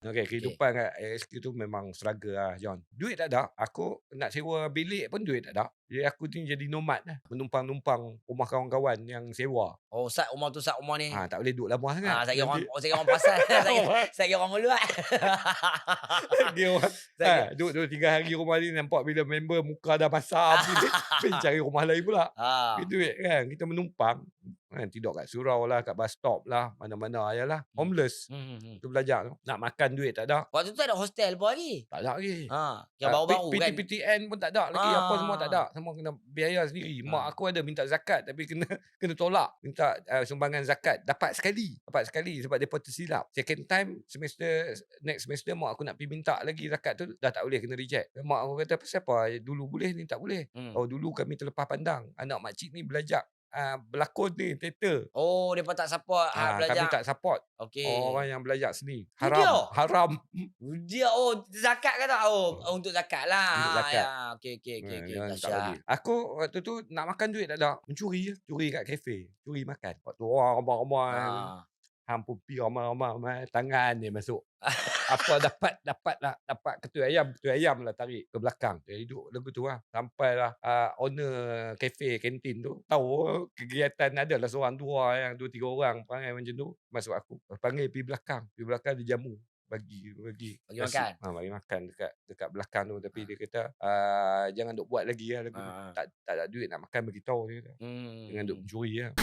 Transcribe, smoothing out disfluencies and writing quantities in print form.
Okey, Okey. kehidupan kat ASK tu memang struggle lah, John. Duit tak ada, aku nak sewa bilik pun duit tak ada. Jadi aku ni jadi nomad lah, menumpang-numpang rumah kawan-kawan yang sewa. Oh, Sat rumah tu, Sat rumah ni. Tak boleh duduk lama sangat. Saya kira orang Nanti saya kira orang pasal. orang Saya kira orang meluat. dia orang Saya kira duduk 2, 3 hari rumah ni nampak bila member muka dah masam pergi cari rumah lain pula. Ah. Duit kan, kita menumpang kan, tidur kat surau lah, kat bus stop lah, mana-mana ayalah. Hmm. Homeless, Hmm. tu belajar tu. Nak makan duit tak ada. Waktu tu tak ada hostel pun lagi? Tak ada lagi. Yang baru-baru kan? PTPTN pun tak ada lagi, apa semua tak ada. Semua kena biaya sendiri. Mak Ah. aku ada minta zakat tapi kena kena tolak. Minta sumbangan zakat. Dapat sekali sebab depa tersilap. Second time next semester mak aku nak pergi minta lagi zakat tu dah tak boleh, kena reject. Mak aku kata, "Pasal apa? Dulu boleh ni tak boleh." Oh, dulu kami terlepas pandang. Anak makcik ni belajar berlakon ni, teater. Oh, depa tak support Kami belajar. tak support Okey. orang yang belajar seni. Tu dia? Haram. Dia zakat ke tak? Untuk zakat lah. Untuk zakat. Ya. Okey. Jangan tak bagi. Dahsyat. Aku waktu tu nak makan duit tak ada. Mencuri je. Curi kat kafe. Curi makan. Waktu orang ramai-ramai. Ah. Hang pun pi ramai-ramai. Tangan dia masuk. Apa dapat ketui ayam lah tarik ke belakang. Dia duduk lagu tu lah. Sampailah owner kafe, kantin tu tahu kegiatan ada lah seorang dua yang 2, 3 orang perangai macam tu. Masuk aku. Panggil pergi belakang. Pergi belakang dia jamu. Bagi makan? bagi makan dekat belakang tu. Tapi dia kata jangan duk buat lagi lah lagu tu. Tak ada duit nak makan, beritahu dia kata. Jangan duk mencuri lah.